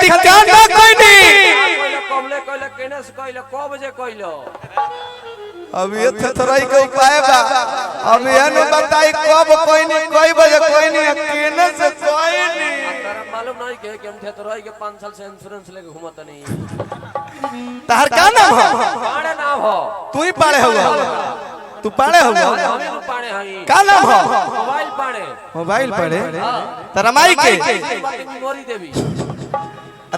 खाली काना कोइनी कबले कहले केने से कहले क बजे कहलो अब ये थथराई के उपाय बा अब ये न बताई कब कोइनी कोई बजे कोइनी केने से कोइनी तारा मालूम नहीं कि हम थथराई के 5 साल से इंश्योरेंस लेके घुमत नहीं तार का नाम हो पाड़े नाम हो तू ही पाड़े हुआ तू पाड़े हुआ हम ही पाड़े हई का नाम हो मोबाइल पाड़े तेरा माई के मेमोरी देवी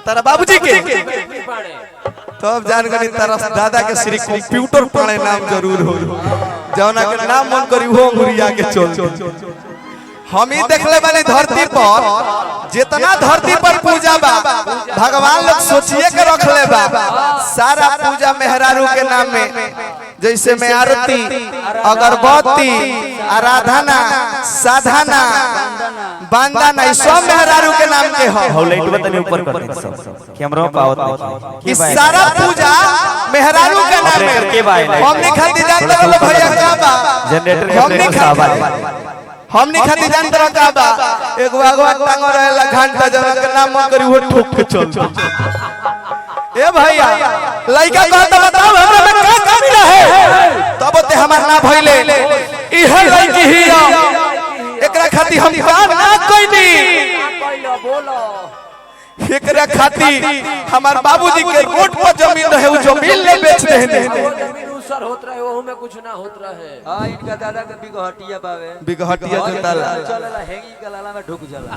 तेरा बाबूजी के पाड़े तब जान गनी तेरा दादा के श्री कंप्यूटर पाड़े नाम जरूर हो जौना के नाम मन करी वो मुरिया के चल हम ही देखले वाली धरती पर जितना धरती पर पूजा बा भगवान लोग सोचिए के रख ले बा सारा पूजा मेहरारू के नाम में जैसे में आरती अगरबत्ती आराधना साधना वंदना सब मेहरारू के नाम के हो लाइट बटन ऊपर कर दे सब कैमरा में पावत नहीं इस सारा पूजा मेहरारू के नाम में हमने खाती जानते हो भैया का बा जनरेटर हमने खाती जानते रहो का बा एक बागवा टांग रहेला घंटा जना के नाम मन करी वो ठोक के चल ए भैया लइका कहता बताओ हमरा में का कमी रहे तब ते हमार ना भइले इहे लइकी हिया एकरा खाती हम का ना कोइनी कहलो बोलो एकरा खाती हमार बाबूजी के रोड पर जमीन रहे वो जमीन ले बेच देने जमीन उसर होत रहे ओहू में कुछ ना होत रहे हां इनका दादा के बिगहटिया बावे बिगहटिया जोताला चलेला हेंगी गलाला में ढुक जाला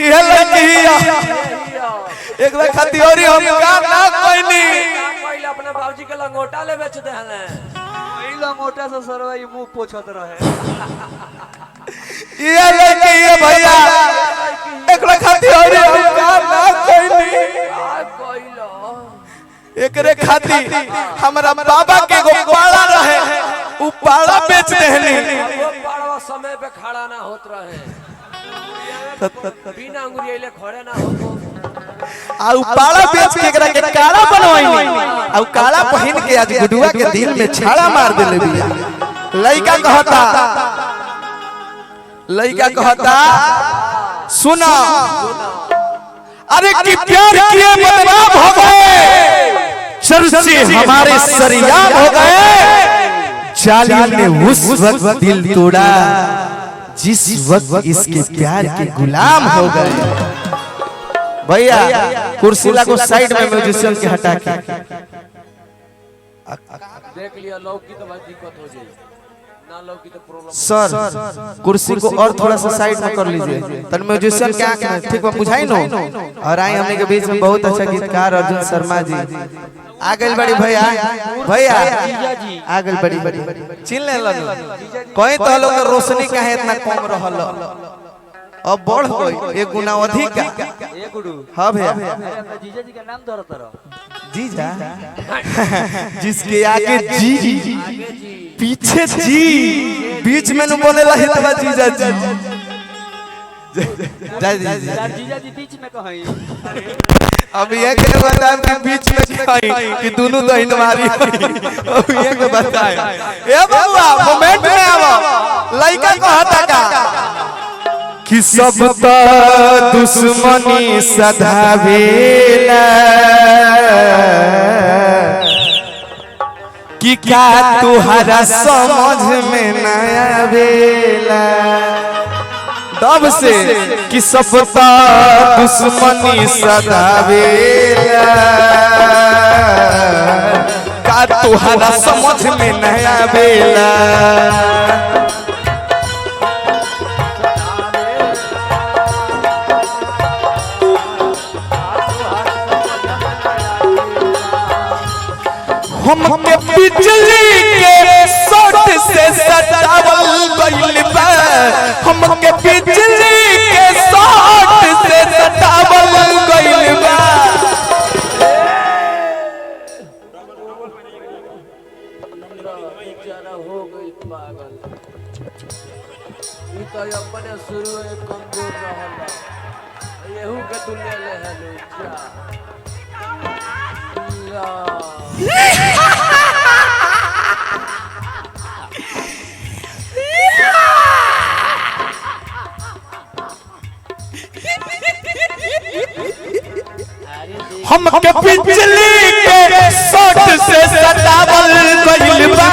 इहे लइकिया एक बार खाती औरी हम का ना कोइनी पहले अपने बाबूजी के लंगोटा ले बेच देहले ई लंगोटा से सरवा ई मुंह पोछत रहे ये लइकिया भैया एक बार खाती औरी हम का ना कोइनी कहलो एकरे खाती हमरा बाबा के एगो पाड़ा रहे उ पाड़ा बेच देहनी वो पाड़वा समय पे खड़ा ना होत रहे बिना अंगुरी ले खड़े ना होतो आ उ पाड़ा बेच के एकरा के काला बनवाईनी आ उ काला पहिन के आज गुडुआ के दिल में छाड़ा मार देले बिया लइका कहता सुना अरे कि प्यार किए बदनाम हो गए चर्चे हमारे सरियाम हो गए जालिम ने उस वक्त दिल तोड़ा जिस वक्त इसके प्यार के गुलाम हो गए भैया कुर्सी को साइड में म्यूजिशियन के हटा के देख लिया लौकी तो भाई दिक्कत हो जाएगी ना लौकी तो प्रॉब्लम सर कुर्सी को और थोड़ा सा साइड में कर लीजिए तन म्यूजिशियन के आंख में ठीक बा बुझाई नो और आई हमने के बीच में बहुत अच्छा गीतकार अर्जुन शर्मा जी आ गइल बड़ी भैया भैया आ गइल बड़ी चिन ले लो कोई तो लोग रोशनी काहे इतना कम रहल अब बढ़ गई एक गुना अधिक ए गुडू हां भैया अपना जीजा जी का नाम धरत रहो जीजा जिसके आगे जी पीछे जी बीच में न बोलेला हितवा जीजा जी जीजा जी बीच में कहीं अब ये के बताएं कि बीच में कहीं कि दोनों तो हिंदवारी अब ये के बताएं ए बबुआ मोमेंट में आवो लइका को हटा का कि सब तो दुश्मनी सधावेला कि क्या तुहरा समझ में न आवेला तब से कि सब तो दुश्मनी सधावेला का तुहरा समझ में न आवेला हमके बिजली के शॉट से सतावल गइल बा हमके बिजली के शॉट से सतावल गइल बा बेचारा हो गई पागल ई तो अपने शुरू में कमजोर रहल येहू के तू ले ले हेलो जा हमके बिजली के शॉट से सतावल गइल बा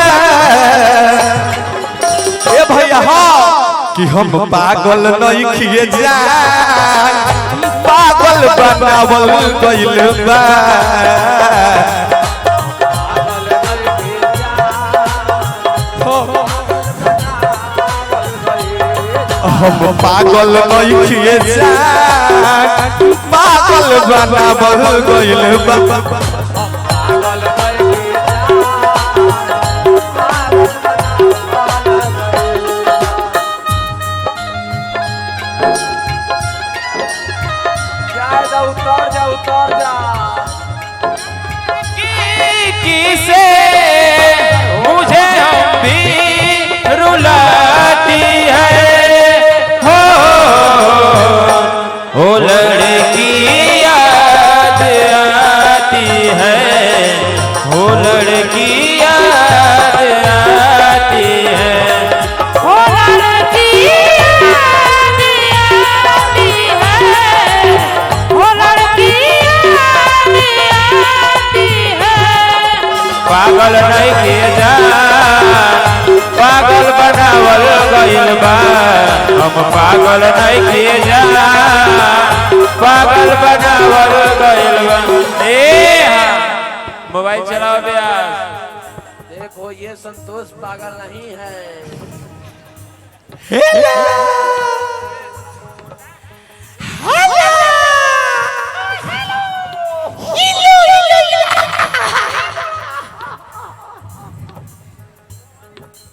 ए भैया हाँ कि हम पागल नहीं किए जान पागल बनावल गइल बा हम पागल नहीं किए जान पागल बनावल गइल बा उतर जा किसे मुझे हम भी रुलाती है हो लड़की याद आती है हो लड़की याद आती है हो लड़की याद आती है हो लड़की याद आती है पागल नहीं किए जा पागल बनावल गइल बा हम पागल नहीं किए जा पागल बनावल गइल बा ए मोबाइल चलाओ ब्यास देखो ये संतोष पागल नहीं है।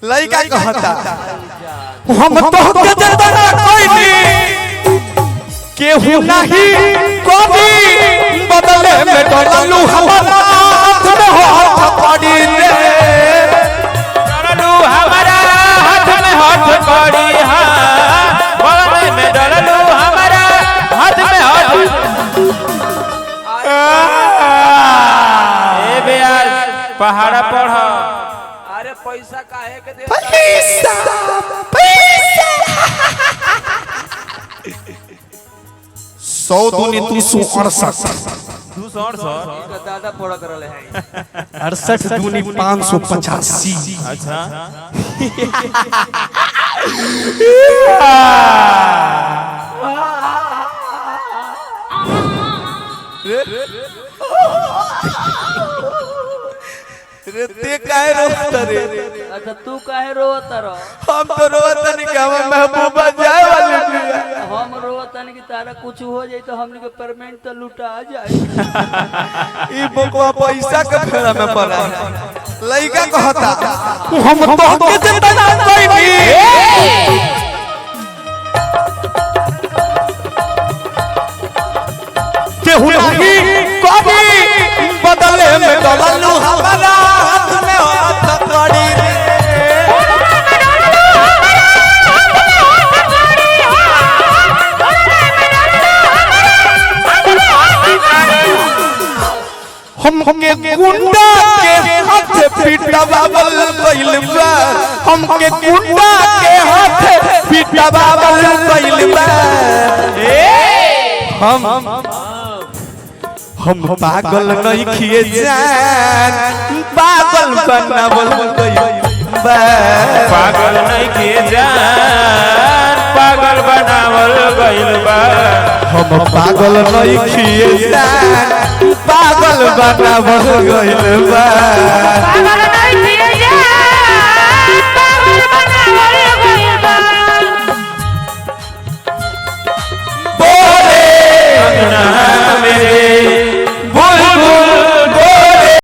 लड़का कहता हम तो जतना कोई नहीं केहू नहीं कभी बदले में डरलू हमारा हाथ में हाथ पड़ी रे डरलू हमारा हाथ में हाथ पड़ी हां बगल में डरलू हमारा हाथ में हाथ ए ब्यास पहाड़ा पढ़ अरे पैसा काहे के दे पैसा 100 दूनी 368 दादा पड़ा करल है 68 दूनी 585 अच्छा रे ते काहे रोत रे अच्छा तू काहे रोत रह हम तो रोत नहीं कि हम महबूबा जाए वाले बिया हम रोत नहीं कि तारा कुछ हो जाए तो हमनी के पेमेंट तो लुटा जाए ई बकवा पैसा के फेरा में पड़ा लइका कहता हम तो के जितना कोई नहीं केहू नहीं कभी बदले में डललू हमारा हाथ में हाथ कड़ी रे हमके गुंडा के हाथ पिटवावल गइल बा हमके गुंडा के हाथ पिटवावल गइल बा हम पागल नहीं किए जान पागल बनावल गइल बा पागल नहीं किए जान पागल बनावल गइल बा हम पागल नहीं किए जान पागल बनावल गइल बा